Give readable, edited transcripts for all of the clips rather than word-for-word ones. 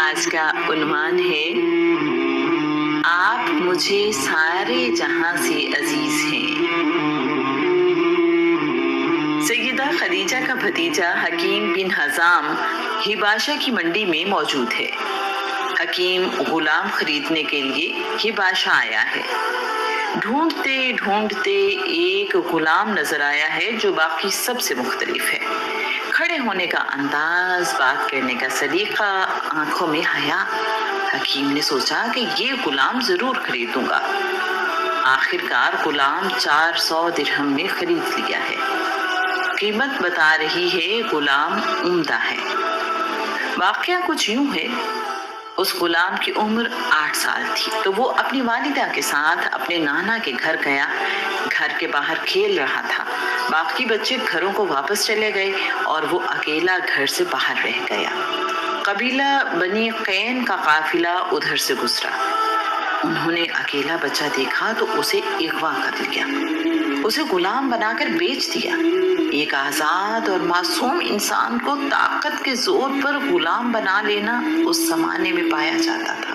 آج کا عنوان ہے آپ مجھے سارے جہاں سے عزیز ہیں۔ سیدہ خدیجہ کا بھتیجا حکیم بن حزام حباشہ کی منڈی میں موجود ہے۔ حکیم غلام خریدنے کے لیے حباشہ آیا ہے۔ ڈھونڈتے ڈھونڈتے ایک غلام نظر آیا ہے جو باقی سب سے مختلف ہے۔ کھڑے ہونے کا انداز، بات کرنے کا سلیقہ، آنکھوں میں حیا۔ حکیم نے سوچا کہ یہ غلام ضرور خریدوں گا۔ آخر کار غلام 400 درہم میں خرید لیا ہے۔ قیمت بتا رہی ہے غلام عمدہ ہے۔ واقعہ کچھ یوں ہے، اس غلام کی عمر 8 سال تھی تو وہ اپنی والدہ کے ساتھ اپنے نانا کے گھر گیا۔ گھر کے باہر کھیل رہا تھا۔ باقی بچے گھروں کو واپس چلے گئے اور وہ اکیلا گھر سے باہر رہ گیا۔ قبیلہ بنی قین کا قافلہ ادھر سے گزرا۔ انہوں نے اکیلا بچہ دیکھا تو اسے اغوا کر لیا، اسے غلام بنا کر بیچ دیا۔ ایک آزاد اور معصوم انسان کو طاقت کے زور پر غلام بنا لینا اس زمانے میں پایا جاتا تھا۔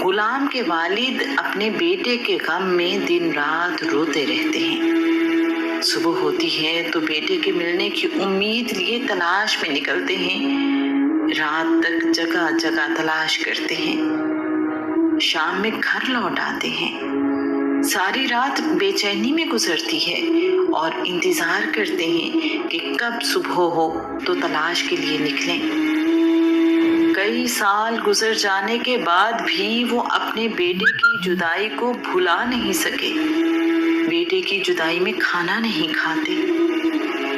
غلام کے والد اپنے بیٹے کے غم میں دن رات روتے رہتے ہیں۔ صبح ہوتی ہے تو بیٹے کے ملنے کی امید لیے تلاش میں نکلتے ہیں۔ رات تک جگہ جگہ تلاش کرتے ہیں۔ شام میں گھر لوٹ آتے ہیں۔ ساری رات بے چینی میں گزرتی ہے اور انتظار کرتے ہیں کہ کب صبح ہو تو تلاش کے لیے نکلیں۔ کئی سال گزر جانے کے بعد بھی وہ اپنے بیٹے کی جدائی کو بھلا نہیں سکے۔ بیٹے کی جدائی میں کھانا نہیں کھاتے۔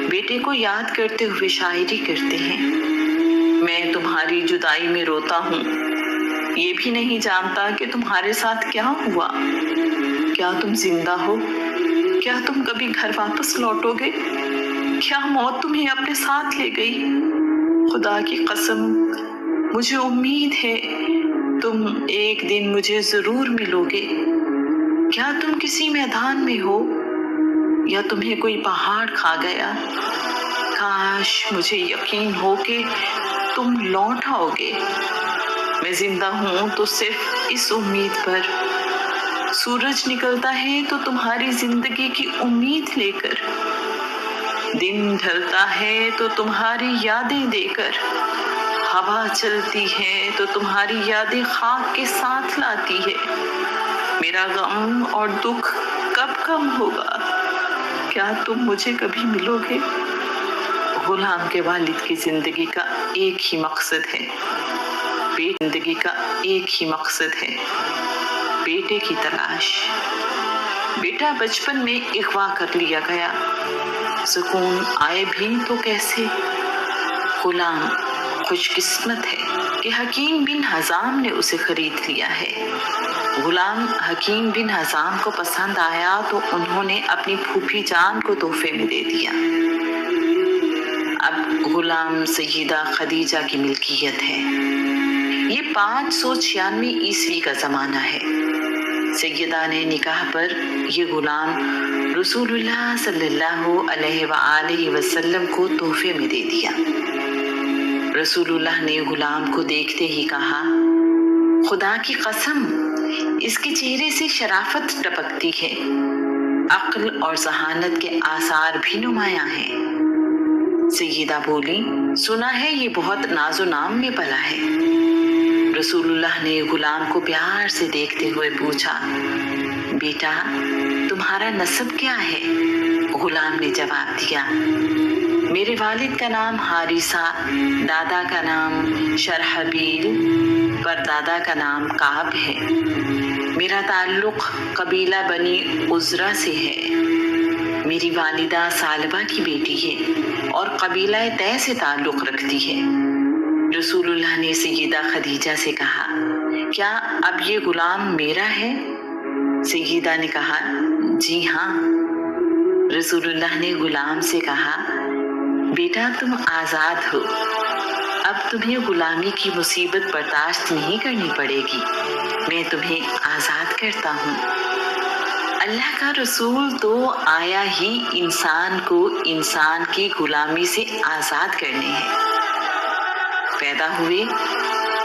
بیٹے کو یاد کرتے ہوئے شاعری کرتے ہیں۔ میں تمہاری جدائی میں روتا ہوں، یہ بھی نہیں جانتا کہ تمہارے ساتھ کیا ہوا۔ کیا تم زندہ ہو؟ کیا تم کبھی گھر واپس لوٹو گے؟ کیا موت تمہیں اپنے ساتھ لے گئی؟ خدا کی قسم، مجھے امید ہے تم ایک دن مجھے ضرور ملو گے۔ کیا تم کسی میدان میں ہو یا تمہیں کوئی پہاڑ کھا گیا؟ کاش مجھے یقین ہو کہ تم لوٹ آؤ گے۔ میں زندہ ہوں تو صرف اس امید پر۔ سورج نکلتا ہے تو تمہاری زندگی کی امید لے کر، دن ڈھلتا ہے تو تمہاری یادیں دے کر، ہوا چلتی ہے تو تمہاری یادیں خاک کے ساتھ لاتی ہے۔ میرا غم اور دکھ کب کم ہوگا؟ کیا تم مجھے کبھی ملو گے؟ غلام کے والد کی زندگی کا ایک ہی مقصد ہے، زندگی کا ایک ہی مقصد ہے، بیٹے کی تلاش۔ بیٹا بچپن میں اغوا کر لیا گیا، سکون آئے بھی تو کیسے؟ غلام خوش قسمت ہے کہ حکیم بن حزام نے اسے خرید لیا ہے۔ غلام حکیم بن حزام کو پسند آیا تو انہوں نے اپنی پھوپھی جان کو تحفے میں دے دیا۔ اب غلام سیدہ خدیجہ کی ملکیت ہے۔ یہ 596 عیسوی کا زمانہ ہے۔ سیدہ نے نکاح پر یہ غلام رسول اللہ صلی اللہ علیہ وآلہ وسلم کو تحفے میں دے دیا۔ رسول اللہ نے غلام کو دیکھتے ہی کہا، خدا کی قسم، اس کے چہرے سے شرافت ٹپکتی ہے، عقل اور ذہانت کے آثار بھی نمایاں ہیں۔ سیدہ بولی، سنا ہے یہ بہت ناز و نام میں پلا ہے۔ رسول اللہ نے غلام کو پیار سے دیکھتے ہوئے پوچھا، بیٹا تمہارا نسب کیا ہے؟ غلام نے جواب دیا، میرے والد کا نام حارثہ، دادا کا نام شرحبیل، پردادا کا نام کعب ہے۔ میرا تعلق قبیلہ بنی عزرہ سے ہے۔ میری والدہ ثعلبہ کی بیٹی ہے اور قبیلہ طے سے تعلق رکھتی ہے۔ رسول اللہ نے سیدہ خدیجہ سے کہا، کیا اب یہ غلام میرا ہے؟ سیدہ نے کہا، جی ہاں۔ رسول اللہ نے غلام سے کہا، بیٹا تم آزاد ہو، اب تمہیں غلامی کی مصیبت برداشت نہیں کرنی پڑے گی، میں تمہیں آزاد کرتا ہوں۔ اللہ کا رسول تو آیا ہی انسان کو انسان کی غلامی سے آزاد کرنے ہیں۔ پیدا ہوئے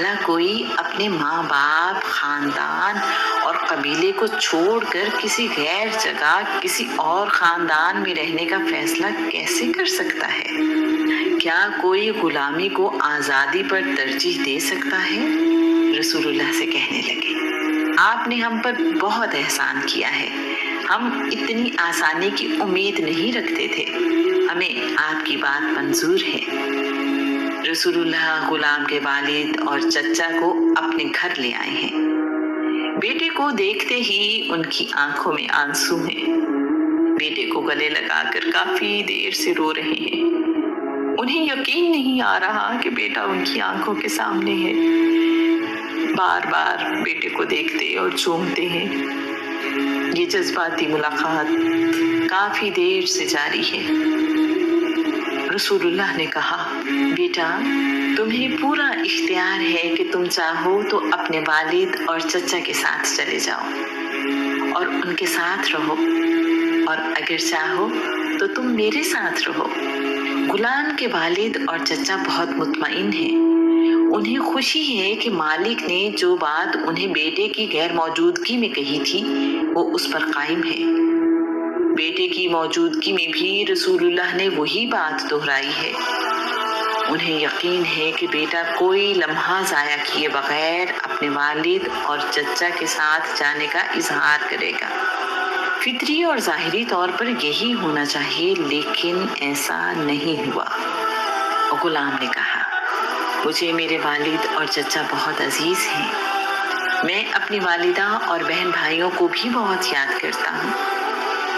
بھلا کوئی اپنے ماں باپ، خاندان اور قبیلے کو چھوڑ کر کسی غیر جگہ، کسی اور خاندان میں رہنے کا فیصلہ کیسے کر سکتا ہے؟ کیا کوئی غلامی کو آزادی پر ترجیح دے سکتا ہے؟ رسول اللہ سے کہنے لگے، آپ نے ہم پر بہت احسان کیا ہے، ہم اتنی آسانی کی امید نہیں رکھتے تھے، ہمیں آپ کی بات منظور ہے۔ رسول اللہ غلام کے والد اور چچا کو اپنے گھر لے آئے ہیں۔ بیٹے کو دیکھتے ہی ان کی آنکھوں میں آنسو ہیں۔ بیٹے کو گلے لگا کر کافی دیر سے رو رہے ہیں۔ انہیں یقین نہیں آ رہا کہ بیٹا ان کی آنکھوں کے سامنے ہے۔ بار بار بیٹے کو دیکھتے اور چومتے ہیں۔ یہ جذباتی ملاقات کافی دیر سے جاری ہے۔ رسول اللہ نے کہا، بیٹا تمہیں پورا اختیار ہے کہ تم چاہو تو اپنے والد اور چچا کے ساتھ چلے جاؤ اور ان کے ساتھ رہو، اور اگر چاہو تو تم میرے ساتھ رہو۔ غلام کے والد اور چچا بہت مطمئن ہیں۔ انہیں خوشی ہے کہ مالک نے جو بات انہیں بیٹے کی غیر موجودگی میں کہی تھی وہ اس پر قائم ہے۔ بیٹے کی موجودگی میں بھی رسول اللہ نے وہی بات دہرائی ہے۔ انہیں یقین ہے کہ بیٹا کوئی لمحہ ضائع کیے بغیر اپنے والد اور چچا کے ساتھ جانے کا اظہار کرے گا۔ فطری اور ظاہری طور پر یہی ہونا چاہیے، لیکن ایسا نہیں ہوا۔ غلام نے کہا، مجھے میرے والد اور چچا بہت عزیز ہیں۔ میں اپنی والدہ اور بہن بھائیوں کو بھی بہت یاد کرتا ہوں،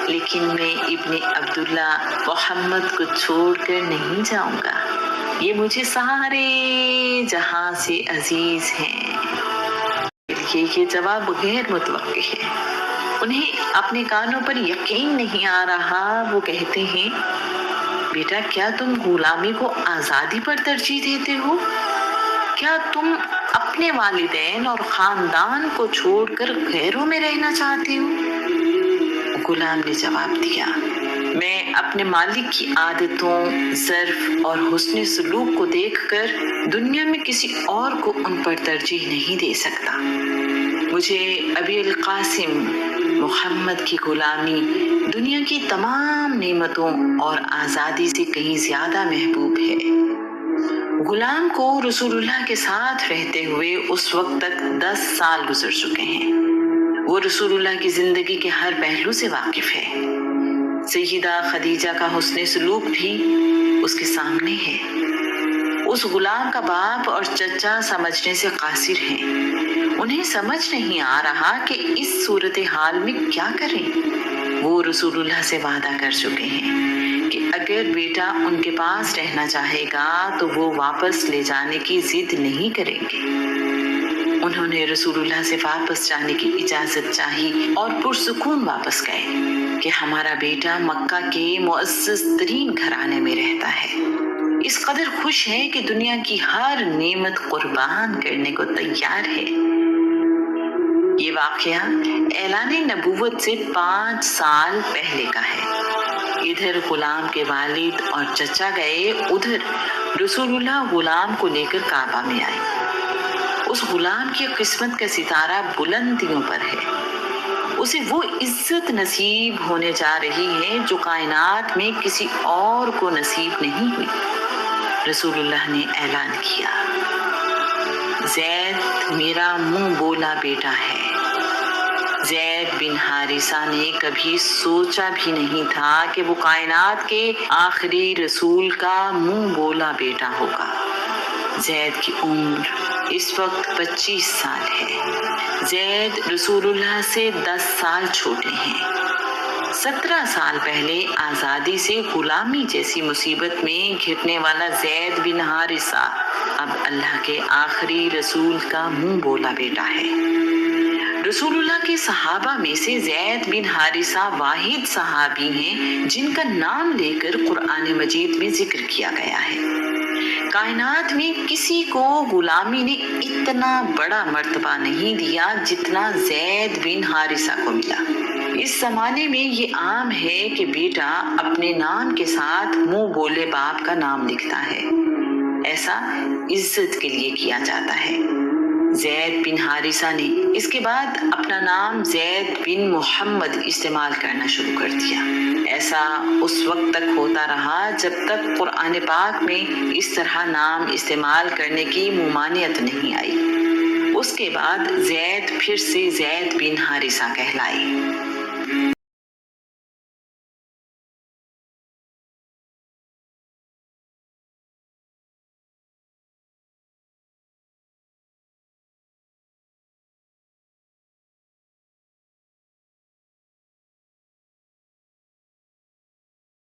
لیکن میں ابن عبداللہ محمد کو چھوڑ کر نہیں جاؤں گا۔ یہ مجھے سارے جہاں سے عزیز ہیں۔ یہ جواب غیر متوقع ہے۔ انہیں اپنے کانوں پر یقین نہیں آ رہا۔ وہ کہتے ہیں، بیٹا کیا تم غلامی کو آزادی پر ترجیح دیتے ہو؟ کیا تم اپنے والدین اور خاندان کو چھوڑ کر غیروں میں رہنا چاہتے ہو؟ غلام نے جواب دیا، میں اپنے مالک کی عادتوں، ظرف اور حسن سلوک کو دیکھ کر دنیا میں کسی اور کو ان پر ترجیح نہیں دے سکتا۔ مجھے ابی القاسم محمد کی غلامی دنیا کی تمام نعمتوں اور آزادی سے کہیں زیادہ محبوب ہے۔ غلام کو رسول اللہ کے ساتھ رہتے ہوئے اس وقت تک 10 سال گزر چکے ہیں۔ وہ رسول اللہ کی زندگی کے ہر پہلو سے واقف ہے۔ سیدہ خدیجہ کا حسن سلوک بھی اس کے سامنے ہے۔ اس غلام کا باپ اور چچا سمجھنے سے قاصر ہیں۔ انہیں سمجھ نہیں آ رہا کہ اس صورتحال میں کیا کریں۔ وہ رسول اللہ سے وعدہ کر چکے ہیں کہ اگر بیٹا ان کے پاس رہنا چاہے گا تو وہ واپس لے جانے کی ضد نہیں کریں گے۔ انہوں نے رسول اللہ سے واپس جانے کی اجازت چاہی اور پرسکون واپس گئے کہ ہمارا بیٹا مکہ کے معزز ترین گھرانے میں رہتا ہے، اس قدر خوش ہے کہ دنیا کی ہر نعمت قربان کرنے کو تیار ہے۔ یہ واقعہ اعلان نبوت سے 5 سال پہلے کا ہے۔ ادھر غلام کے والد اور چچا گئے، ادھر رسول اللہ غلام کو لے کر کعبہ میں آئے۔ اس غلام کی قسمت کا ستارہ بلندیوں پر ہے۔ اسے وہ عزت نصیب ہونے جا رہی ہے جو کائنات میں کسی اور کو نصیب نہیں ہوئی۔ رسول اللہ نے اعلان کیا، زید میرا منہ بولا بیٹا ہے۔ زید بن حارثہ نے کبھی سوچا بھی نہیں تھا کہ وہ کائنات کے آخری رسول کا منہ بولا بیٹا ہوگا۔ زید کی عمر اس وقت 25 سال ہے۔ زید رسول اللہ سے 10 سال چھوٹے ہیں۔ 17 سال پہلے آزادی سے غلامی جیسی مصیبت میں گھرنے والا زید بن حارثہ اب اللہ کے آخری رسول کا منہ بولا بیٹا ہے۔ رسول اللہ کے صحابہ میں سے زید بن حارثہ واحد صحابی ہیں جن کا نام لے کر قرآن مجید میں ذکر کیا گیا ہے۔ کائنات میں کسی کو غلامی نے اتنا بڑا مرتبہ نہیں دیا جتنا زید بن حارثہ کو ملا۔ اس زمانے میں یہ عام ہے کہ بیٹا اپنے نام کے ساتھ منہ بولے باپ کا نام لکھتا ہے۔ ایسا عزت کے لیے کیا جاتا ہے۔ زید بن حارثہ نے اس کے بعد اپنا نام زید بن محمد استعمال کرنا شروع کر دیا۔ ایسا اس وقت تک ہوتا رہا جب تک قرآن پاک میں اس طرح نام استعمال کرنے کی ممانعت نہیں آئی۔ اس کے بعد زید پھر سے زید بن حارثہ کہلائے۔